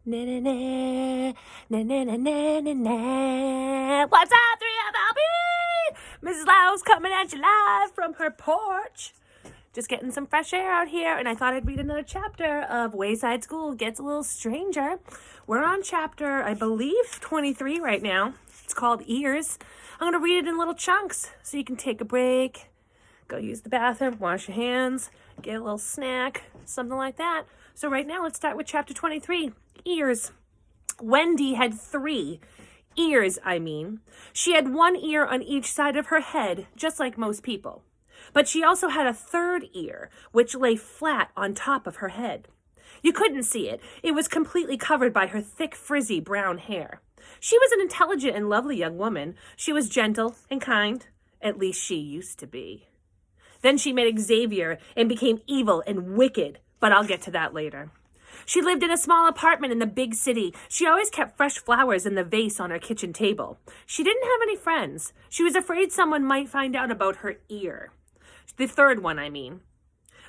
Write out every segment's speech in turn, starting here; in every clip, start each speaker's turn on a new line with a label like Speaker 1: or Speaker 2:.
Speaker 1: Na na na na na na na na na. What's up, 3FLB? Mrs. Lau's coming at you live from her porch. Just getting some fresh air out here, and I thought I'd read another chapter of Wayside School Gets a Little Stranger. We're on chapter, I believe, 23 right now. It's called Ears. I'm going to read it in little chunks so you can take a break, go use the bathroom, wash your hands, get a little snack, something like that. So right now, let's start with chapter 23, Ears. Wendy had 3 ears, She had 1 ear on each side of her head, just like most people. But she also had a 3rd ear, which lay flat on top of her head. You couldn't see it. It was completely covered by her thick, frizzy brown hair. She was an intelligent and lovely young woman. She was gentle and kind. At least she used to be. Then she met Xavier and became evil and wicked, but I'll get to that later. She lived in a small apartment in the big city. She always kept fresh flowers in the vase on her kitchen table. She didn't have any friends. She was afraid someone might find out about her ear. The 3rd one,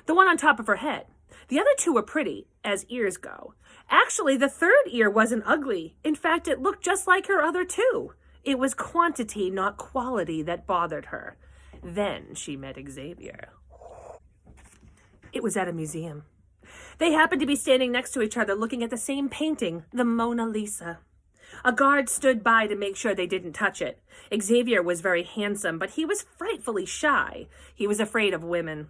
Speaker 1: The one on top of her head. The other 2 were pretty, as ears go. Actually, the 3rd ear wasn't ugly. In fact, it looked just like her other 2. It was quantity, not quality, that bothered her. Then she met Xavier. It was at a museum. They happened to be standing next to each other looking at the same painting, the Mona Lisa. A guard stood by to make sure they didn't touch it. Xavier was very handsome, but he was frightfully shy. He was afraid of women.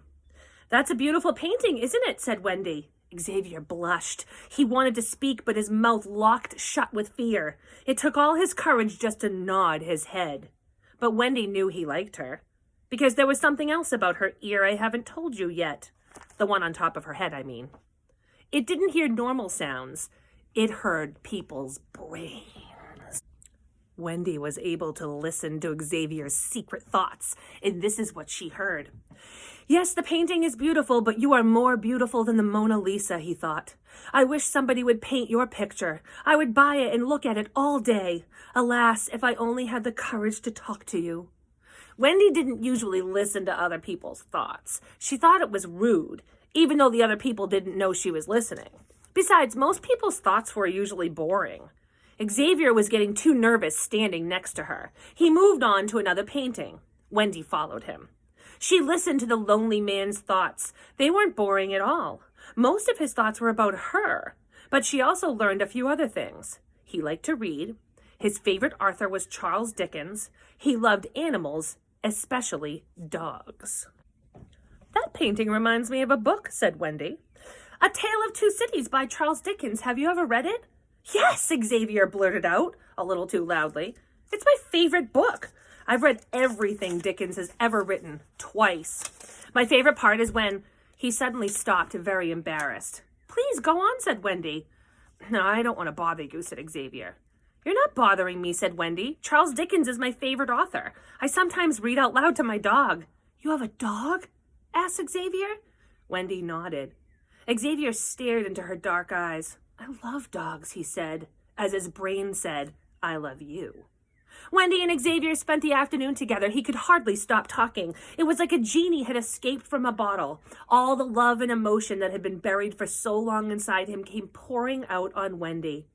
Speaker 1: "That's a beautiful painting, isn't it?" said Wendy. Xavier blushed. He wanted to speak, but his mouth locked shut with fear. It took all his courage just to nod his head. But Wendy knew he liked her, because there was something else about her ear I haven't told you yet. The one on top of her head, It didn't hear normal sounds. It heard people's brains. Wendy was able to listen to Xavier's secret thoughts, and this is what she heard. "Yes, the painting is beautiful, but you are more beautiful than the Mona Lisa," he thought. "I wish somebody would paint your picture. I would buy it and look at it all day. Alas, if I only had the courage to talk to you." Wendy didn't usually listen to other people's thoughts. She thought it was rude, even though the other people didn't know she was listening. Besides, most people's thoughts were usually boring. Xavier was getting too nervous standing next to her. He moved on to another painting. Wendy followed him. She listened to the lonely man's thoughts. They weren't boring at all. Most of his thoughts were about her, but she also learned a few other things. He liked to read. His favorite author was Charles Dickens. He loved animals, especially dogs. "That painting reminds me of a book," said Wendy. "A Tale of Two Cities by Charles Dickens. Have you ever read it?" "Yes," Xavier blurted out, a little too loudly. "It's my favorite book. I've read everything Dickens has ever written, twice. My favorite part is when..." He suddenly stopped, very embarrassed. "Please, go on," said Wendy. "No, I don't want to bother you," said Xavier. "You're not bothering me," said Wendy. "Charles Dickens is my favorite author. I sometimes read out loud to my dog." "You have a dog?" asked Xavier. Wendy nodded. Xavier stared into her dark eyes. "I love dogs," he said, as his brain said, "I love you." Wendy and Xavier spent the afternoon together. He could hardly stop talking. It was like a genie had escaped from a bottle. All the love and emotion that had been buried for so long inside him came pouring out on Wendy.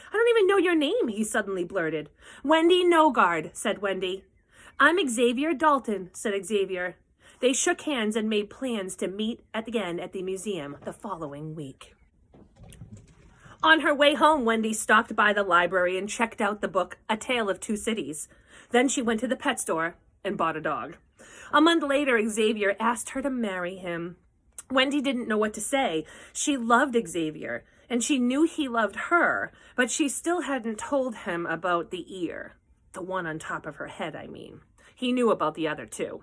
Speaker 1: "I don't even know your name," he suddenly blurted. "Wendy Nogard," said Wendy. "I'm Xavier Dalton," said Xavier. They shook hands and made plans to meet again at the museum the following week. On her way home, Wendy stopped by the library and checked out the book, A Tale of Two Cities. Then she went to the pet store and bought a dog. A month later, Xavier asked her to marry him. Wendy didn't know what to say. She loved Xavier, and she knew he loved her, but she still hadn't told him about the ear. The one on top of her head, He knew about the other 2.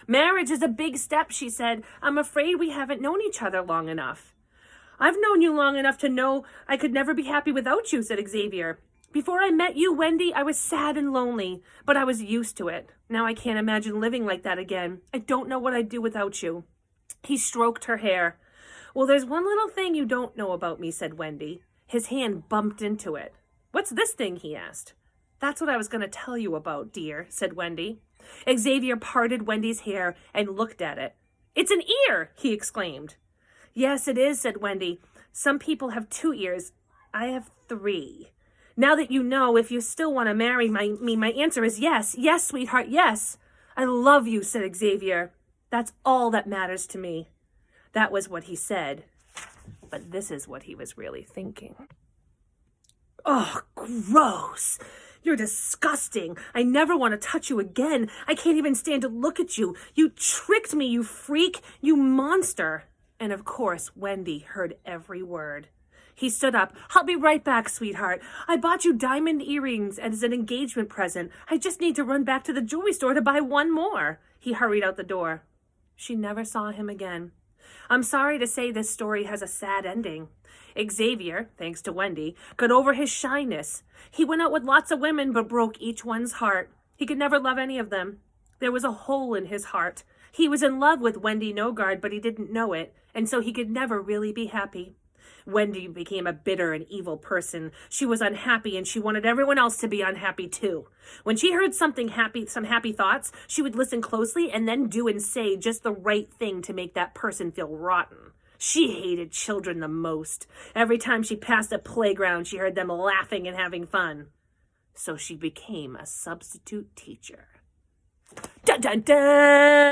Speaker 1: "Marriage is a big step," she said. "I'm afraid we haven't known each other long enough." "I've known you long enough to know I could never be happy without you," said Xavier. "Before I met you, Wendy, I was sad and lonely, but I was used to it. Now I can't imagine living like that again. I don't know what I'd do without you." He stroked her hair. "Well, there's one little thing you don't know about me," said Wendy. His hand bumped into it. "What's this thing?" he asked. "That's what I was going to tell you about, dear," said Wendy. Xavier parted Wendy's hair and looked at it. "It's an ear!" he exclaimed. "Yes, it is," said Wendy. "Some people have 2 ears. I have 3. Now that you know, if you still want to marry me, my answer is yes. Yes, sweetheart, yes. I love you, said Xavier. That's all that matters to me. That was what he said. But this is what he was really thinking. Oh, gross. You're disgusting. I never want to touch you again. I can't even stand to look at you. You tricked me, you freak, you monster. And of course, Wendy heard every word. He stood up. I'll be right back, sweetheart. I bought you diamond earrings as an engagement present. I just need to run back to the jewelry store to buy one more. He hurried out the door. She never saw him again. I'm sorry to say this story has a sad ending. Xavier, thanks to Wendy, got over his shyness. He went out with lots of women but broke each one's heart. He could never love any of them. There was a hole in his heart. He was in love with Wendy Nogard, but he didn't know it, and so he could never really be happy. Wendy became a bitter and evil person. She was unhappy, and she wanted everyone else to be unhappy too. When she heard some happy thoughts, she would listen closely and then do and say just the right thing to make that person feel rotten. She hated children the most. Every time she passed a playground, she heard them laughing and having fun. So she became a substitute teacher. Dun dun dun!